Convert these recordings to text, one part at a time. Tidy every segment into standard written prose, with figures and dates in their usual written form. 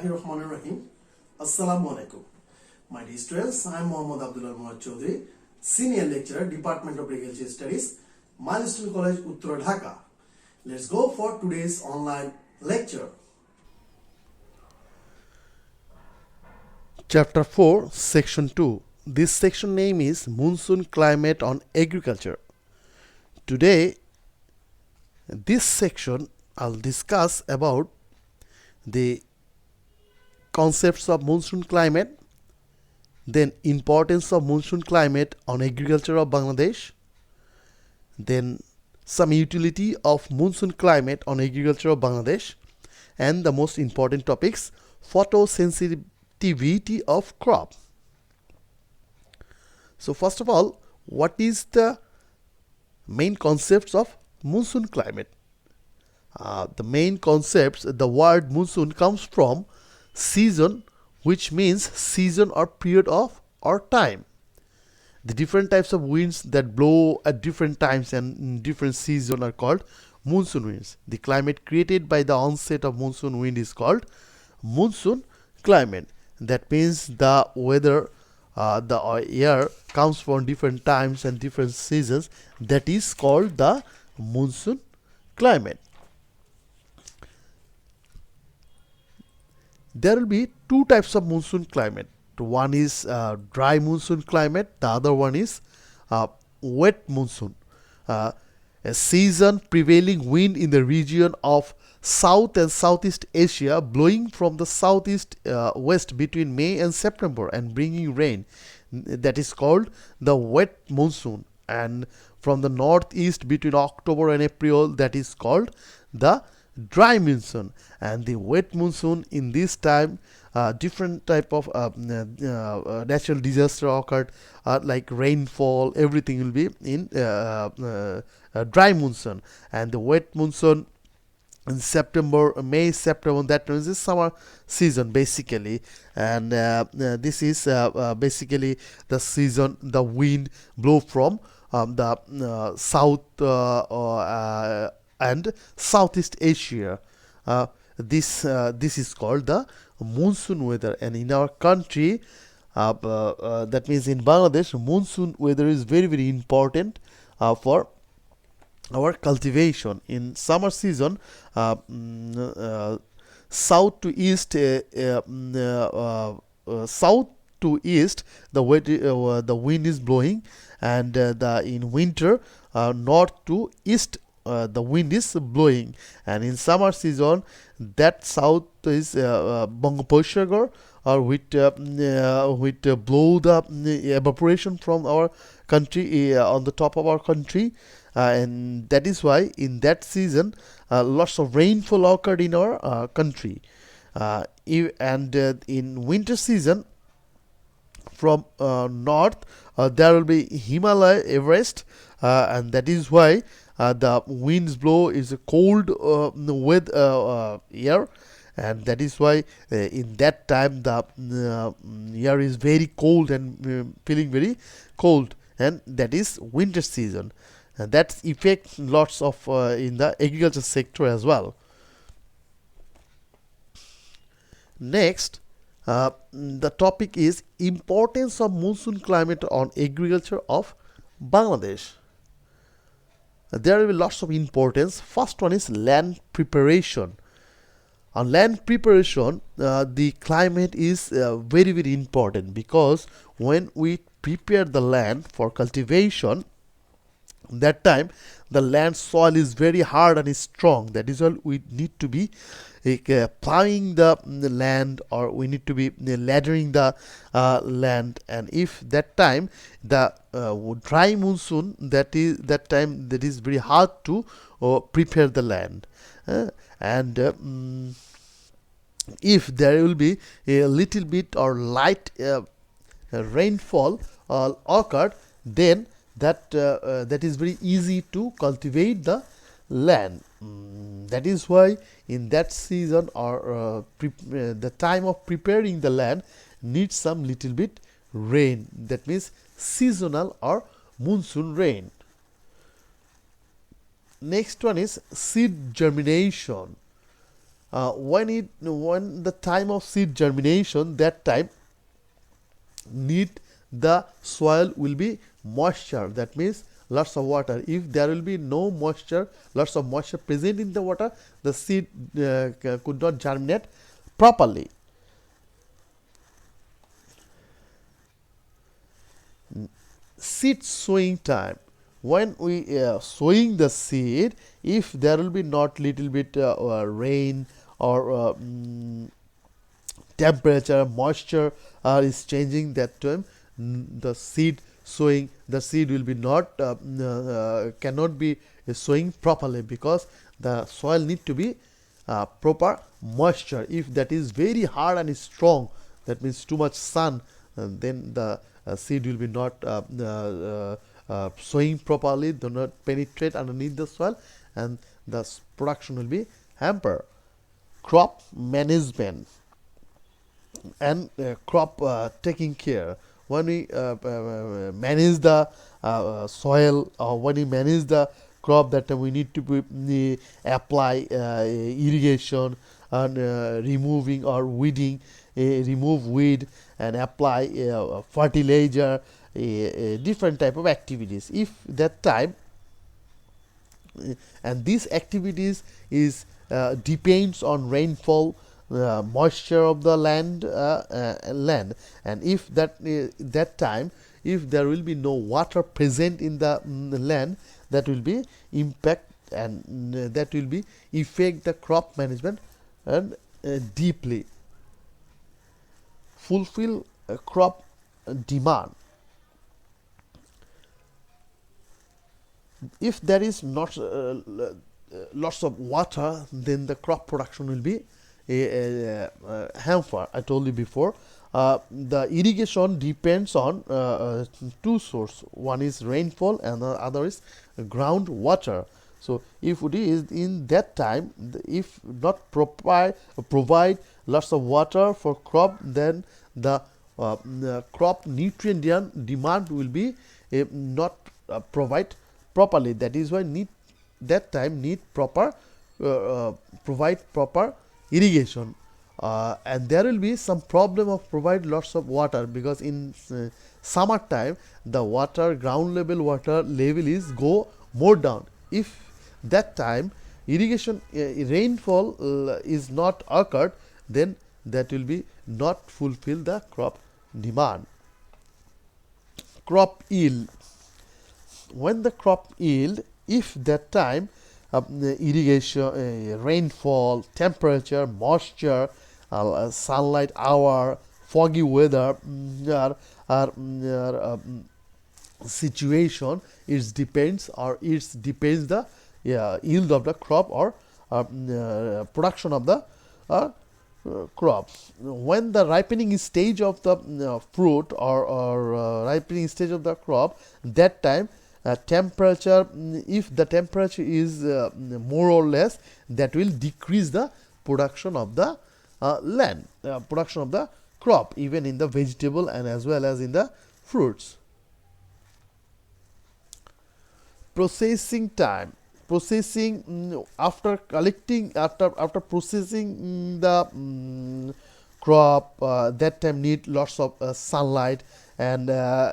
Bismillahirrahmanirrahim. Assalamu alaikum. My dear students, I am Mohammad Abdullah Murad Chaudhary, Senior Lecturer, Department of Agriculture Studies, Milestone College, Uttara Dhaka. Let's go for today's online lecture. Chapter 4, Section 2. This section name is Moonsoon Climate on Agriculture. Today, this section I'll discuss about the concepts of monsoon climate, then importance of monsoon climate on agriculture of Bangladesh, then some utility of monsoon climate on agriculture of Bangladesh, and the most important topics, photosensitivity of crop. So first of all, what is the main concepts of monsoon climate? The main concepts, the word monsoon comes from season, which means season or period of or time. The different types of winds that blow at different times and in different seasons are called monsoon winds. The climate created by the onset of monsoon wind is called monsoon climate. That means the weather, the air comes from different times and different seasons. That is called the monsoon climate. There will be two types of monsoon climate. One is dry monsoon climate, the other one is wet monsoon. A season prevailing wind in the region of South and Southeast Asia blowing from the southeast west between May and September and bringing rain. That is called the wet monsoon. And from the northeast between October and April, that is called the dry monsoon. And the wet monsoon, in this time different type of natural disaster occurred, like rainfall, everything will be in dry monsoon. And the wet monsoon in September, May, September, that means is summer season basically. And this is basically the season the wind blow from the south and Southeast Asia. This is called the monsoon weather. And in our country, that means in Bangladesh, monsoon weather is very, very important for our cultivation. In summer season, south to east, the wind is blowing, and in winter, north to east, the wind is blowing. And in summer season, that south is Bangopsagar, or with blow the evaporation from our country on the top of our country, and that is why in that season lots of rainfall occurred in our country. And in winter season, from north there will be Himalaya, Everest, and that is why the winds blow is a cold with air, and that is why in that time the air is very cold and feeling very cold, and that is winter season. And that affects lots of in the agriculture sector as well. Next, the topic is importance of monsoon climate on agriculture of Bangladesh. There will be lots of importance. First one is land preparation. On land preparation, the climate is very, very important, because when we prepare the land for cultivation, that time the land soil is very hard and strong. That is why we need to be plowing the land, or we need to be laddering the land. And if that time the dry monsoon, that is very hard to prepare the land. And if there will be a little bit or light rainfall occurred, then that is very easy to cultivate the land. That is why in that season, or the time of preparing the land, needs some little bit rain. That means seasonal or monsoon rain. Next one is seed germination. when the time of seed germination, that time need the soil will be moisture, that means lots of water. If there will be no moisture, lots of moisture present in the water, the seed could not germinate properly. Seed sowing time, when we sowing the seed, if there will be not little bit rain or temperature, moisture is changing, that time the seed sowing, the seed will be not cannot be sowing properly, because the soil need to be proper moisture. If that is very hard and strong, that means too much sun, then the seed will be not sowing properly, do not penetrate underneath the soil, and the production will be hampered. Crop management and crop taking care, when we manage the soil, or when we manage the crop, that we need to apply irrigation and removing or weeding, remove weed and apply fertilizer, different type of activities. If that time and these activities is depends on rainfall, moisture of the land, and if that time, if there will be no water present in the land, that will be impact, and that will be affect the crop management and deeply. Fulfill crop demand. If there is not lots of water, then the crop production will be hampered. I told you before, the irrigation depends on two sources. One is rainfall and the other is groundwater. So if it is in that time, if not provide lots of water for crop, then the crop nutrient demand will be not provide properly. That is why that time need proper provide proper irrigation, and there will be some problem of provide lots of water, because in summer time the ground level water level is go more down. If that time irrigation rainfall is not occurred, then that will be not fulfill the crop demand. Crop yield, when the crop yield, if that time irrigation, rainfall, temperature, moisture, sunlight hour, foggy weather are situation, it depends the yield of the crop or production of the crops. When the ripening stage of the fruit or ripening stage of the crop, that time temperature, if the temperature is more or less, that will decrease the production of the production of the crop, even in the vegetable and as well as in the fruits. Processing time. Processing, after collecting, after processing the crop, that time need lots of sunlight, and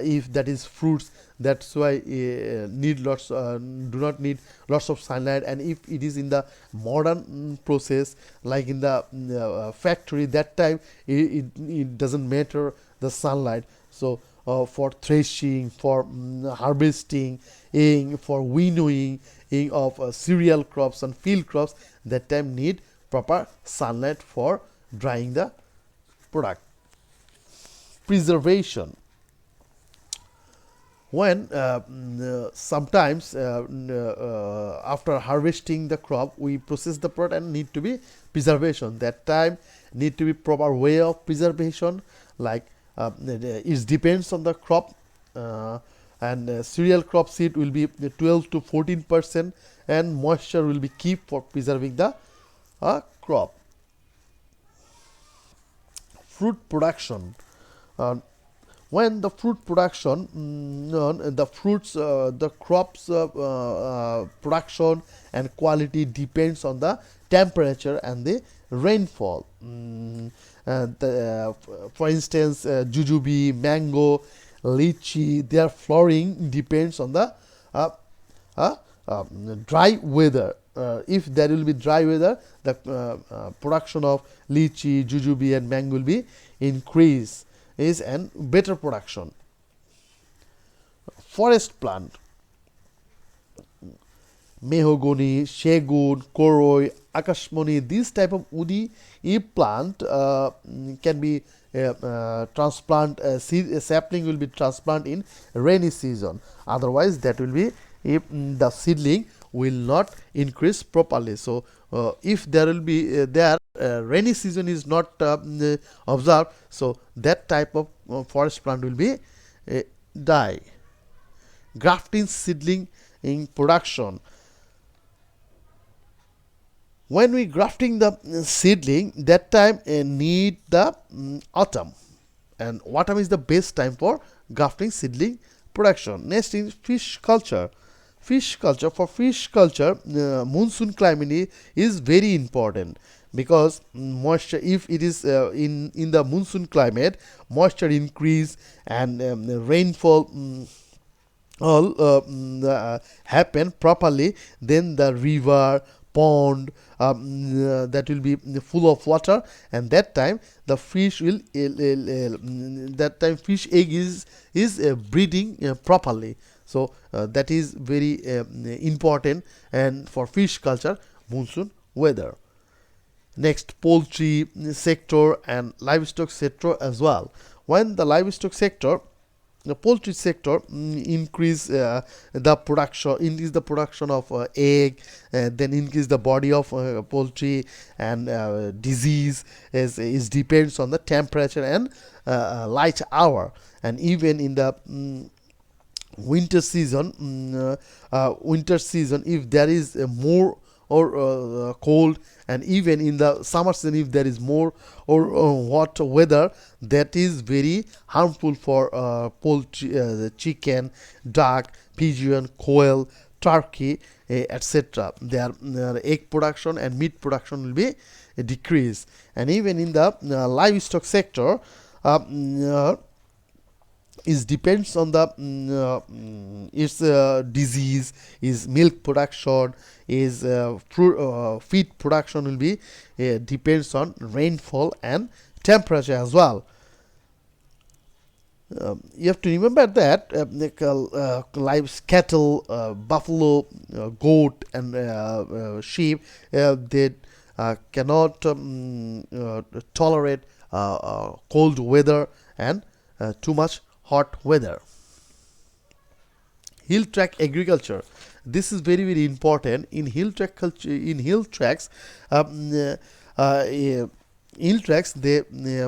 if that is fruits, that's why need lots do not need lots of sunlight. And if it is in the modern process, like in the factory, that time it doesn't matter the sunlight. So for threshing, for harvesting, for winnowing of cereal crops and field crops, that time need proper sunlight for drying the product. Preservation, when sometimes after harvesting the crop, we process the product and need to be preservation. That time need to be proper way of preservation, like it depends on the crop, and cereal crop seed will be 12 to 14%, and moisture will be kept for preserving the crop. Fruit production, when the fruit production, the fruits, the crops production and quality depends on the temperature and the rainfall. For instance, jujube, mango, lychee, their flowering depends on the uh, uh, dry weather. If there will be dry weather, the production of lychee, jujube, and mango will be increase is and better production. Forest plant, mahogany, segun, koroi, akashmoni, these type of woody plant can be transplant, seed, sapling will be transplant in rainy season. Otherwise, that will be if the seedling will not increase properly. So, if there will be rainy season is not observed, so that type of forest plant will be die. Grafting seedling in production, when we grafting the seedling, that time need the autumn, and autumn is the best time for grafting seedling production. Next is fish culture. Fish culture, for fish culture, monsoon climate is very important, because moisture, if it is in the monsoon climate, moisture increase and rainfall all happen properly, then the river, pond, that will be full of water, and that time the fish will that time fish egg is breeding properly. So that is very important, and for fish culture, monsoon weather. Next, poultry sector and livestock sector as well. When the livestock sector, the poultry sector increase increase the production of egg, then increase the body of poultry, and disease is depends on the temperature and light hour. And even in the winter season, if there is more or cold, and even in the summer season if there is more or hot weather, that is very harmful for poultry, chicken, duck, pigeon, quail, turkey, etc. Their egg production and meat production will be decreased. And even in the livestock sector, is depends on the its disease, is milk production, is feed production will be depends on rainfall and temperature as well. You have to remember that live cattle, buffalo, goat, and sheep, they cannot tolerate cold weather and too much hot weather. Hill track agriculture, this is very very important. In hill track culture, in hill tracks, hill tracks, they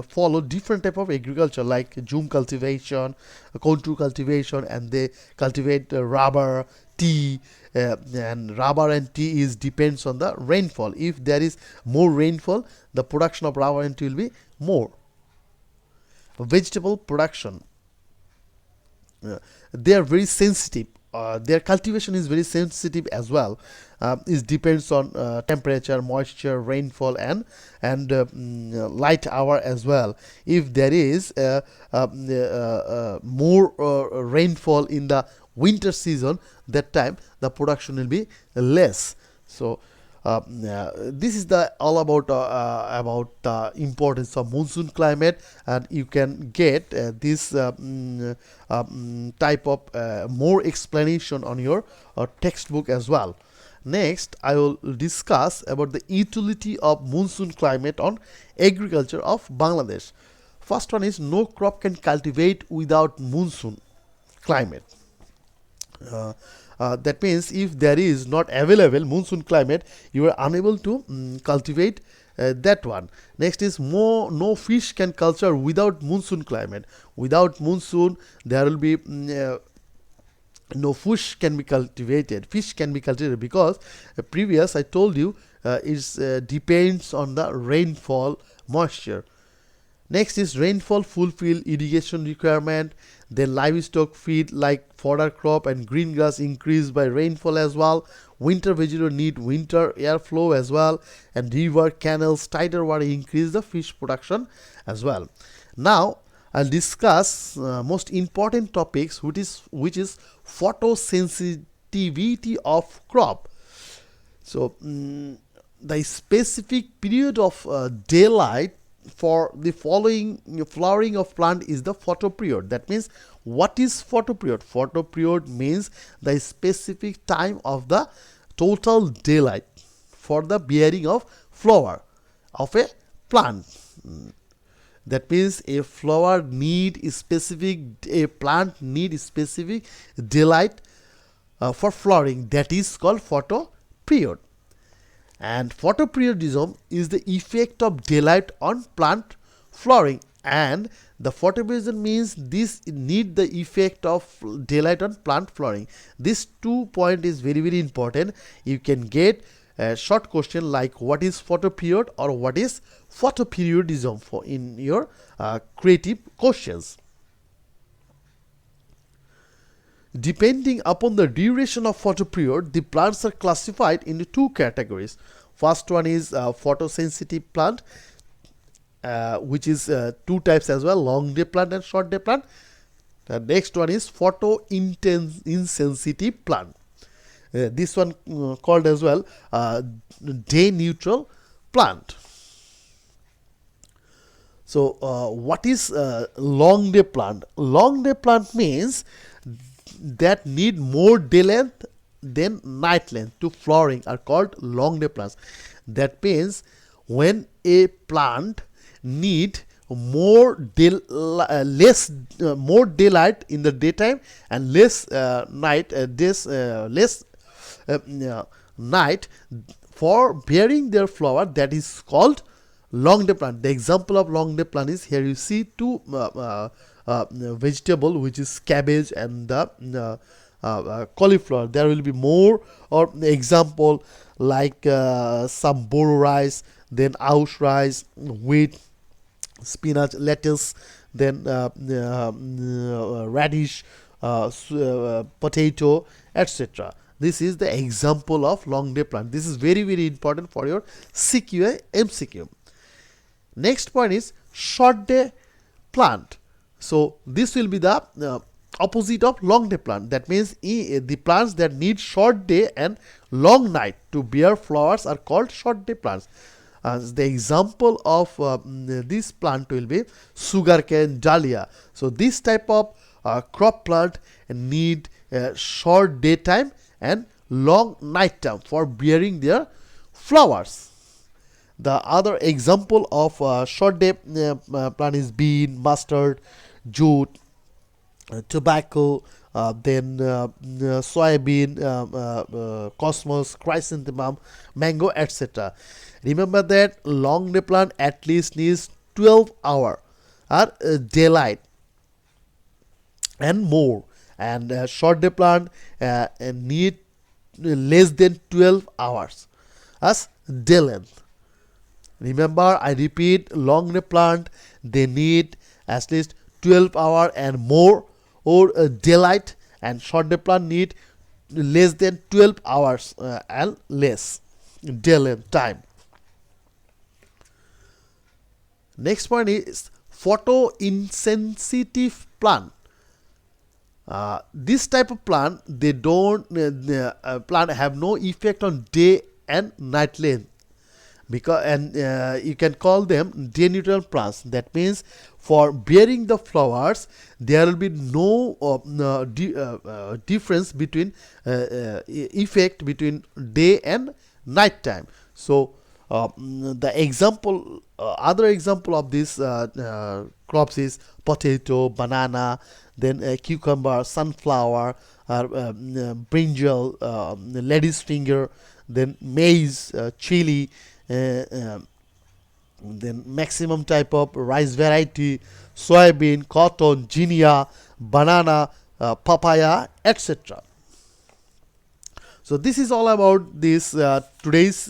follow different type of agriculture like zoom cultivation, contour cultivation, and they cultivate rubber, tea, and rubber and tea is depends on the rainfall. If there is more rainfall, the production of rubber and tea will be more. Vegetable production, they are very sensitive. Their cultivation is very sensitive as well. It depends on temperature, moisture, rainfall, and light hour as well. If there is more rainfall in the winter season, that time the production will be less. So this is the all about the importance of monsoon climate, and you can get this type of more explanation on your textbook as well. Next, I will discuss about the utility of monsoon climate on agriculture of Bangladesh. First one is, no crop can cultivate without monsoon climate. That means if there is not available monsoon climate, you are unable to cultivate that one. Next is, no fish can culture without monsoon climate. Without monsoon, there will be no fish can be cultivated. Fish can be cultivated because previous I told you it depends on the rainfall, moisture. Next is rainfall fulfill irrigation requirement. Then livestock feed like fodder crop and green grass increase by rainfall as well. Winter vegetable need winter airflow as well. And river, canals, tighter water increase the fish production as well. Now I'll discuss most important topics, which is photosensitivity of crop. So the specific period of daylight for the following flowering of plant is the photoperiod. That means, what is photoperiod? Photoperiod means the specific time of the total daylight for the bearing of flower of a plant. That means a plant need specific daylight for flowering. That is called photoperiod. And photoperiodism is the effect of daylight on plant flowering, and the photoperiodism means this need the effect of daylight on plant flowering. This 2 point is very very important. You can get a short question like what is photoperiod or what is photoperiodism for in your creative questions. Depending upon the duration of photoperiod, the plants are classified into two categories. First one is photosensitive plant, which is two types as well, long day plant and short day plant. The next one is photo-insensitive plant. This one called as well day neutral plant. So what is long day plant? Long day plant means that need more day length than night length to flowering are called long day plants. That means when a plant need more daylight in the daytime and less night for bearing their flower, that is called long day plant. The example of long day plant is here. You see two vegetable, which is cabbage and the cauliflower. There will be more or example like some boro rice, then oush rice, wheat, spinach, lettuce, then radish, potato, etc. This is the example of long day plant. This is very very important for your CQ and MCQ. Next point is short day plant. So this will be the opposite of long day plant. That means the plants that need short day and long night to bear flowers are called short day plants. The example of this plant will be sugarcane, dahlia. So this type of crop plant need short daytime and long night time for bearing their flowers. The other example of short day plant is bean, mustard, jute, tobacco, then soybean, cosmos, chrysanthemum, mango, etc. Remember that long day plant at least needs 12 hours daylight and more, and short day plant need less than 12 hours as day length. Remember, I repeat, long day plant they need at least 12 hours and more or daylight, and short day plant need less than 12 hours and less day length time. Next point is photo-insensitive plant. This type of plant, they don't plant have no effect on day and night length, because you can call them day neutral plants. That means for bearing the flowers there will be no difference between effect between day and night time. So the example other example of this crops is potato, banana, then cucumber, sunflower, brinjal, lady's finger, then maize, chili, then maximum type of rice variety, soybean, cotton, ginea, banana, papaya, etc. So this is all about this today's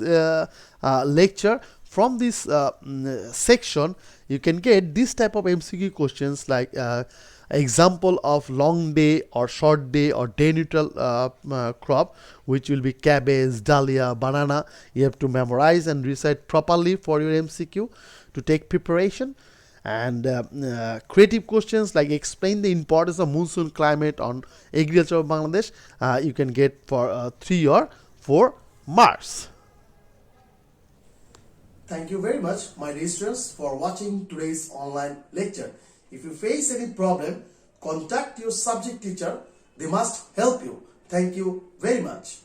lecture, from this section you can get this type of MCQ questions like example of long day or short day or day neutral crop, which will be cabbage, dahlia, banana. You have to memorize and recite properly for your MCQ to take preparation. And creative questions like explain the importance of monsoon climate on agriculture of Bangladesh, you can get for 3 or 4 marks. Thank you very much, my dear students, for watching today's online lecture. If you face any problem, contact your subject teacher. They must help you. Thank you very much.